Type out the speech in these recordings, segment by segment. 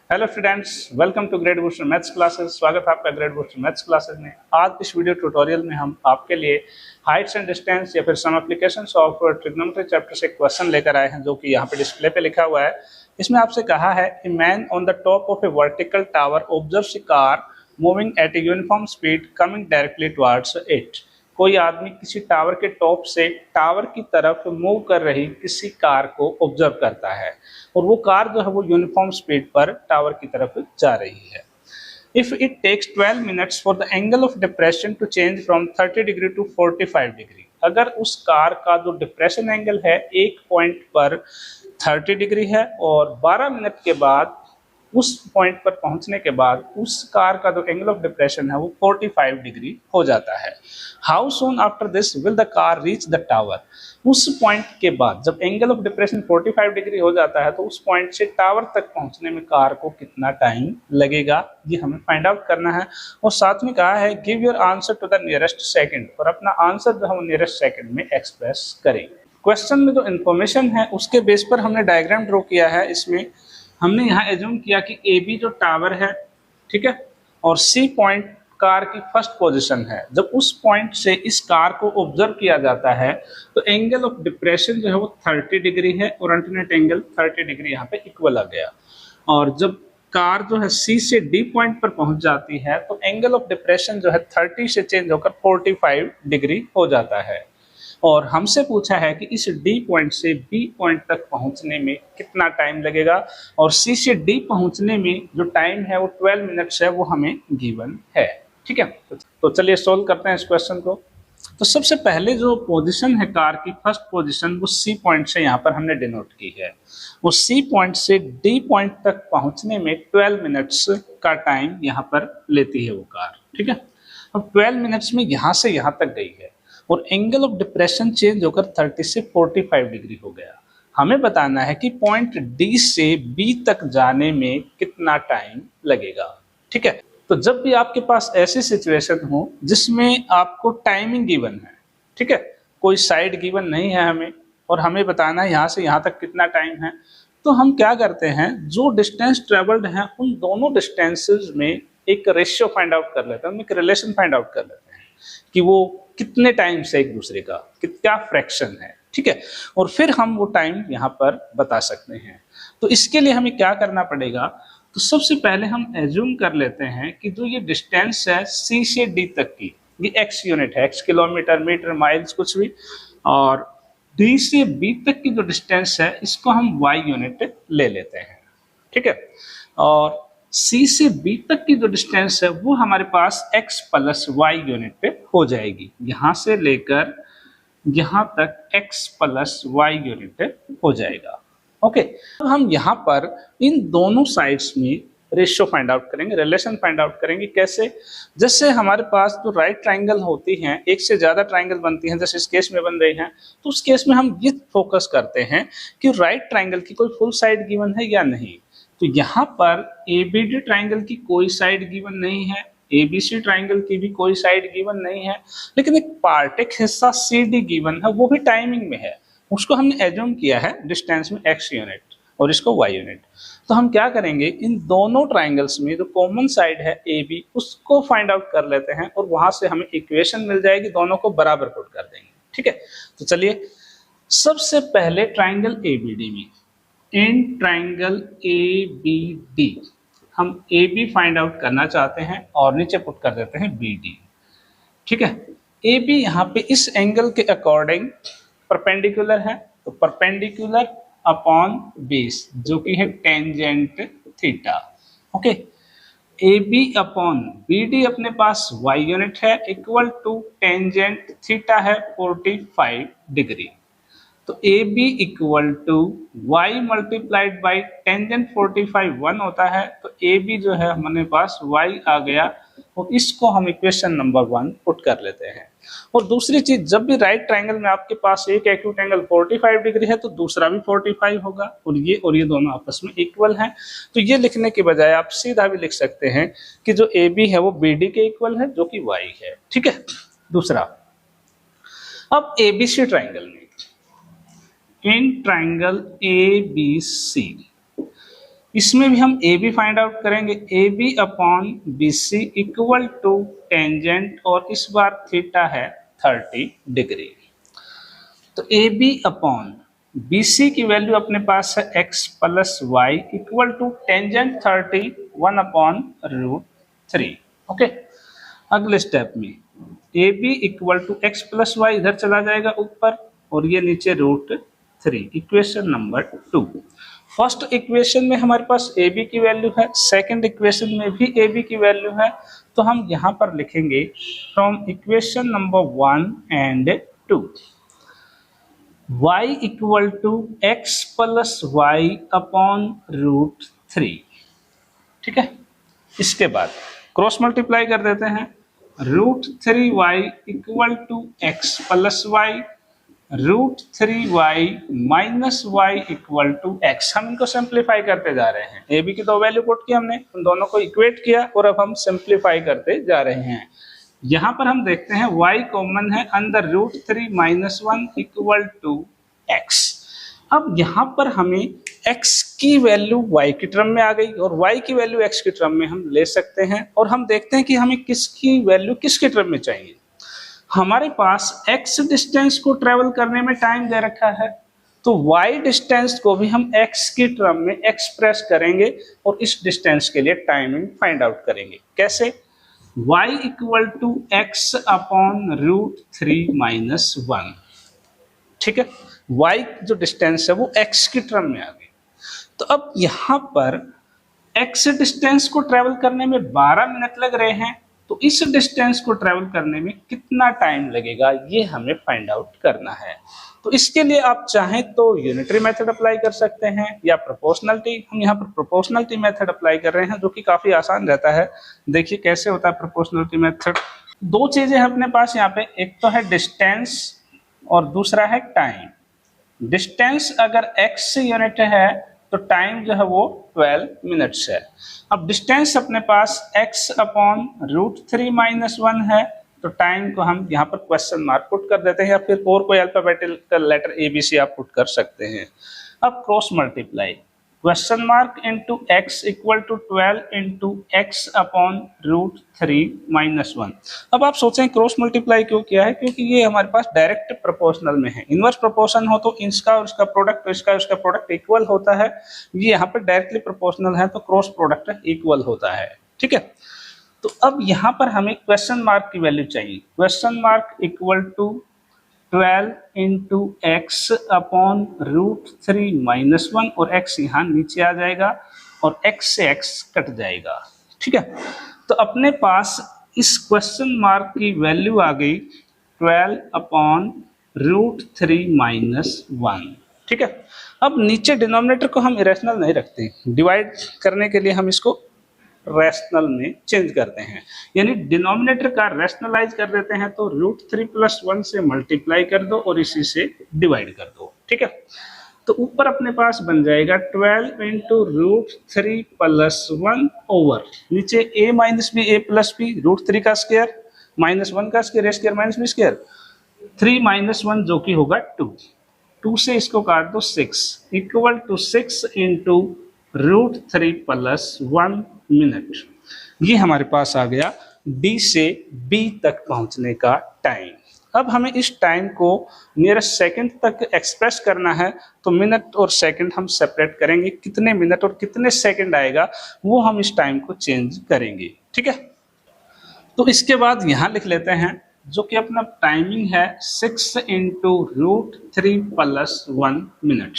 Hello students, welcome to grade booster maths classes. स्वागत है आपका ग्रेड बूस्टर मैथ्स क्लासेस में। आज इस वीडियो ट्यूटोरियल में हम आपके लिए हाइट्स एंड डिस्टेंस या फिर some applications of trigonometry chapter से एक क्वेश्चन लेकर आए हैं, जो कि यहाँ पे डिस्प्ले पे लिखा हुआ है। इसमें आपसे कहा है, a man on the top of A vertical tower observes A car moving at a uniform speed coming directly towards it. कोई आदमी किसी टावर के टॉप से टावर की तरफ मूव कर रही किसी कार को ऑब्जर्व करता है और वो कार जो है वो यूनिफॉर्म स्पीड पर टावर की तरफ जा रही है। If it takes 12 minutes for the angle of depression to change from 30 degree to 45 degree, अगर उस कार का जो डिप्रेशन एंगल है एक पॉइंट पर 30 डिग्री है और 12 मिनट के बाद उस पॉइंट पर पहुंचने के बाद उस कार का जो एंगल ऑफ डिप्रेशन है वो 45 डिग्री हो जाता है। How soon after this will the car reach the tower. उस पॉइंट के बाद जब एंगल ऑफ डिप्रेशन 45 डिग्री हो जाता है तो उस पॉइंट से टावर तक पहुंचने में कार को कितना टाइम लगेगा, ये हमें फाइंड आउट करना है। और साथ में कहा है give your answer to the nearest second, और अपना आंसर जो है वो नियरेस्ट सेकंड में एक्सप्रेस करें। क्वेश्चन में जो इन्फॉर्मेशन है उसके बेस पर हमने डायग्राम ड्रॉ किया है। इसमें हमने यहाँ एज्यूम किया कि ए बी जो टावर है, ठीक है, और सी पॉइंट कार की फर्स्ट पोजीशन है। जब उस पॉइंट से इस कार को ऑब्जर्व किया जाता है तो एंगल ऑफ डिप्रेशन जो है वो 30 डिग्री है और अल्टरनेट एंगल 30 डिग्री यहाँ पे इक्वल आ गया। और जब कार जो है सी से डी पॉइंट पर पहुंच जाती है तो एंगल ऑफ डिप्रेशन जो है 30 से चेंज होकर 45 डिग्री हो जाता है। और हमसे पूछा है कि इस डी पॉइंट से बी पॉइंट तक पहुंचने में कितना टाइम लगेगा, और सी से डी पहुंचने में जो टाइम है वो 12 मिनट्स है, वो हमें गिवन है। ठीक है, तो चलिए सोल्व करते हैं इस क्वेश्चन को। तो सबसे पहले जो पोजीशन है कार की फर्स्ट पोजीशन वो सी पॉइंट से यहाँ पर हमने डिनोट की है। वो सी पॉइंट से डी पॉइंट तक पहुंचने में 12 मिनट्स का टाइम यहाँ पर लेती है वो कार। ठीक है, अब 12 मिनट्स में यहाँ से यहाँ तक गई है और एंगल ऑफ डिप्रेशन चेंज होकर 30 से 45 डिग्री हो गया। हमें बताना है कि पॉइंट डी से बी तक जाने में कितना टाइम लगेगा। ठीक है, तो जब भी आपके पास ऐसी सिचुएशन हो जिसमें आपको टाइमिंग गिवन है, ठीक है, कोई साइड गिवन नहीं है हमें, और हमें बताना है यहाँ से यहाँ तक कितना टाइम है, तो हम क्या करते हैं, जो डिस्टेंस ट्रेवल्ड है उन दोनों डिस्टेंसेज में एक रेशियो फाइंड आउट कर लेते हैं, एक रिलेशन फाइंड आउट कर लेते हैं कि वो कितने टाइम से एक दूसरे का क्या फ्रैक्शन है। ठीक है, और फिर हम वो टाइम यहाँ पर बता सकते हैं। तो इसके लिए हमें क्या करना पड़ेगा, तो सबसे पहले हम एज्यूम कर लेते हैं कि जो ये डिस्टेंस है सी से डी तक की, ये एक्स यूनिट है, एक्स किलोमीटर, मीटर, माइल्स, कुछ भी, और डी से बी तक की जो डिस्टेंस है इसको हम वाई यूनिट ले लेते हैं। ठीक है, और सी से बी तक की जो डिस्टेंस है वो हमारे पास x प्लस वाई यूनिट पे हो जाएगी। यहाँ से लेकर यहाँ तक x प्लस वाई यूनिट पे हो जाएगा। ओके, तो हम यहाँ पर इन दोनों साइड्स में रेशियो फाइंड आउट करेंगे, रिलेशन फाइंड आउट करेंगे। कैसे, जैसे हमारे पास जो राइट ट्राइंगल होती हैं, एक से ज़्यादा ट्राइंगल बनती हैं, जैसे इस केस में बन रही हैं, तो उस केस में हम ये फोकस करते हैं कि राइट ट्राइंगल की कोई फुल साइड गिवन है या नहीं। तो यहाँ पर ABD ट्राइंगल की कोई साइड गिवन नहीं है, ABC ट्राइंगल की भी कोई साइड गिवन नहीं है, लेकिन एक पार्ट, एक हिस्सा CD गिवन है, वो भी टाइमिंग में है। उसको हमने एज्यूम किया है डिस्टेंस में x यूनिट और इसको y यूनिट। तो हम क्या करेंगे, इन दोनों ट्राइंगल्स में जो कॉमन साइड है AB उसको फाइंड आउट कर लेते हैं और वहां से हमें इक्वेशन मिल जाएगी, दोनों को बराबर पुट कर देंगे। ठीक है, तो चलिए सबसे पहले ट्राइंगल ABD में इन ट्राइंगल ABD हम AB फाइंड आउट करना चाहते हैं और नीचे पुट कर देते हैं BD। ठीक है, AB यहाँ पे इस एंगल के अकॉर्डिंग परपेंडिकुलर है, तो परपेंडिकुलर अपॉन बेस जो कि है tangent theta. Okay, AB upon BD अपने पास y यूनिट है, इक्वल टू टेंजेंट थीटा है 45 डिग्री। तो AB equal to y multiplied by tangent 45 1 होता है। तो AB जो है हमारे पास y आ गया, और इसको हम इक्वेशन नंबर 1 पुट कर लेते हैं। और दूसरी चीज, जब भी राइट ट्राइंगल में आपके पास एक एक्यूट एंगल 45 डिग्री है तो दूसरा भी 45 होगा, और ये दोनों आपस में इक्वल हैं। तो ये लिखने के बजाय आप सीधा भी लिख सकते हैं कि जो AB है वो BD के इक्वल है, जो कि y है। ठीक है, दूसरा, अब ABC ट्राइंगल में इन ट्राइंगल ABC इसमें भी हम ए बी फाइंड आउट करेंगे, A B upon B C equal to tangent, और इस बार थीटा है 30 डिग्री। तो A B upon B C की वैल्यू अपने पास है x plus y equal to tangent 30 1/√3। ओके, अगले स्टेप में A B equal to x plus y इधर चला जाएगा ऊपर, और ये नीचे √3। Equation number 2। फर्स्ट इक्वेशन में हमारे पास ए बी की वैल्यू है, सेकंड इक्वेशन में भी ए बी की वैल्यू है, तो हम यहाँ पर लिखेंगे from equation number 1 and 2 y equal to x plus y upon √3। ठीक है, इसके बाद क्रॉस मल्टीप्लाई कर देते हैं, √3y equal to x plus y, √3y minus y equal to x. हम इनको सिंप्लीफाई करते जा रहे हैं, ए बी की दो वैल्यू पुट की हमने, उन दोनों को इक्वेट किया और अब हम सिंप्लीफाई करते जा रहे हैं। यहाँ पर हम देखते हैं y कॉमन है, अंदर √3 माइनस 1 इक्वल टू x। अब यहाँ पर हमें x की वैल्यू y की टर्म में आ गई और y की वैल्यू x की टर्म में हम ले सकते हैं, और हम देखते हैं कि हमें किसकी वैल्यू किसके टर्म में चाहिए। हमारे पास x डिस्टेंस को ट्रेवल करने में टाइम दे रखा है, तो y डिस्टेंस को भी हम x की टर्म में एक्सप्रेस करेंगे और इस डिस्टेंस के लिए टाइमिंग फाइंड आउट करेंगे। कैसे? y equal to x upon √3 minus 1। ठीक है, y जो डिस्टेंस है वो x की टर्म में आ गई। तो अब यहाँ पर x डिस्टेंस को ट्रेवल करने में 12 मिनट लग रहे हैं, तो इस डिस्टेंस को ट्रेवल करने में कितना टाइम लगेगा ये हमें फाइंड आउट करना है। तो इसके लिए आप चाहें तो यूनिटरी मेथड अप्लाई कर सकते हैं या प्रोपोर्शनलिटी। हम यहाँ पर प्रोपोर्शनलिटी मेथड अप्लाई कर रहे हैं, जो कि काफी आसान रहता है। देखिए कैसे होता है प्रोपोर्शनलिटी मेथड। दो चीजें हैं अपने पास यहाँ पे, एक तो है डिस्टेंस और दूसरा है टाइम। डिस्टेंस अगर x यूनिट है तो टाइम जो है वो 12 मिनट्स है। अब डिस्टेंस अपने पास x अपॉन √3 माइनस 1 है, तो टाइम को हम यहाँ पर क्वेश्चन मार्क पुट कर देते हैं, या फिर और कोई अल्फाबेटिकल लेटर ABC आप पुट कर सकते हैं। अब cross multiply, question mark into x equal to 12 into x upon √3 minus 1। अब आप सोचें क्रॉस मल्टीप्लाई क्यों किया है, क्योंकि ये हमारे पास डायरेक्ट प्रोपोर्शनल में है। इनवर्स प्रोपोर्शन हो तो इसका और इसका प्रोडक्ट, तो इसका उसका प्रोडक्ट इक्वल होता है। ये यहाँ पर डायरेक्टली प्रोपोर्शनल है तो क्रॉस प्रोडक्ट इक्वल होता है। ठीक है, तो अब यहाँ पर हमें क्वेश्चन मार्क की वैल्यू चाहिए। Question mark equal to 12 into x upon √3 minus 1, और x यहाँ नीचे आ जाएगा और x से x कट जाएगा। ठीक है, तो अपने पास इस क्वेश्चन मार्क की वैल्यू आ गई 12 अपॉन √3 माइनस 1। ठीक है, अब नीचे डिनोमिनेटर को हम इरेशनल नहीं रखते, डिवाइड करने के लिए हम इसको रैशनल में चेंज करते हैं, यानी डिनोमिनेटर का रैशनलाइज कर देते हैं। तो √3 प्लस 1 से मल्टीप्लाई कर दो और इसी से डिवाइड कर दो। ठीक है, तो ऊपर अपने पास बन जाएगा 12 इंटू √3 प्लस 1 ओवर नीचे a minus B, a plus B, √3 का स्क्वायर माइनस 1 का square, a square minus B square, 3 minus 1 जो कि होगा 2, 2 से इसको काट दो 6 equal to 6 into √3 plus 1 minute. ये हमारे पास आ गया D से B तक पहुंचने का टाइम। अब हमें इस टाइम को नियरेस्ट सेकंड तक एक्सप्रेस करना है, तो मिनट और सेकंड हम सेपरेट करेंगे। कितने मिनट और कितने सेकंड आएगा वो हम इस टाइम को चेंज करेंगे। ठीक है, तो इसके बाद यहाँ लिख लेते हैं जो कि अपना टाइमिंग है 6 इंटू √3 प्लस 1 मिनट।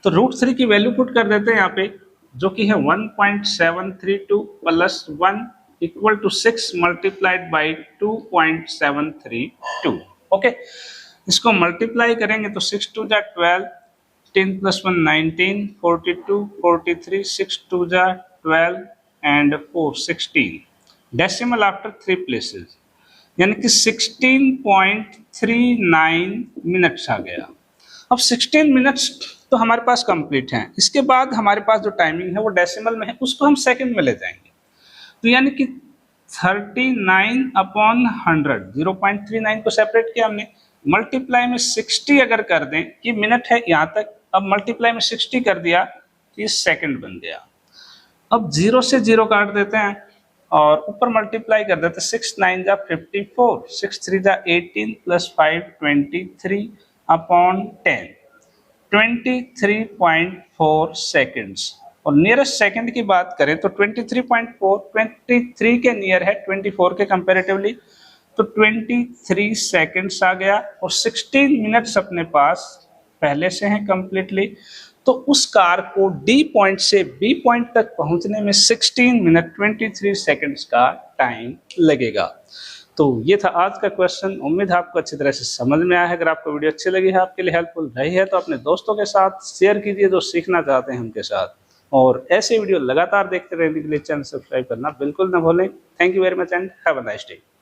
तो √3 की वैल्यू पुट कर देते हैं यहाँ पे, जो कि है 1.732 plus 1 equal to 6 multiplied by 2.732। Okay, इसको मल्टीप्लाई करेंगे तो 6 2 जा 12, 10 प्लस 1 19, 42, 43, 6 2 जा 12 एंड 4 16। डेसिमल आफ्टर 3 प्लेसेस, यानी कि 16.39 मिनट्स आ गया। अब 16 मिनट्स तो हमारे पास कंप्लीट हैं। इसके बाद हमारे पास जो टाइमिंग है वो डेसिमल में है, उसको हम सेकंड में ले जाएंगे। तो यानी कि 39 अपॉन 100, 0.39 को सेपरेट किया हमने, मल्टीप्लाई में 60 अगर कर दें, ये मिनट है यहाँ तक, अब मल्टीप्लाई में 60 कर दिया तो ये सेकंड बन गया। अब 0 से 0 काट देते हैं और ऊपर मल्टीप्लाई कर देते हैं। 6 9 जा 54, 6 3 जा 18 प्लस 5 23 अपॉन 10, 23.4 सेकेंड्स। और नियरेस्ट सेकंड की बात करें तो 23.4 23 के नियर है 24 के कंपैरेटिवली, तो 23 सेकंड्स आ गया। और 16 मिनट्स अपने पास पहले से हैं कंप्लीटली, तो उस कार को डी पॉइंट से बी पॉइंट तक पहुंचने में 16 मिनट 23 सेकंड्स का टाइम लगेगा। तो ये था आज का क्वेश्चन। उम्मीद है आपको अच्छी तरह से समझ में आया है। अगर आपको वीडियो अच्छी लगी है, आपके लिए हेल्पफुल रही है, तो अपने दोस्तों के साथ शेयर कीजिए जो सीखना चाहते हैं उनके साथ। और ऐसे वीडियो लगातार देखते रहने के लिए चैनल सब्सक्राइब करना बिल्कुल ना भूलें। Thank you very much and have a nice day.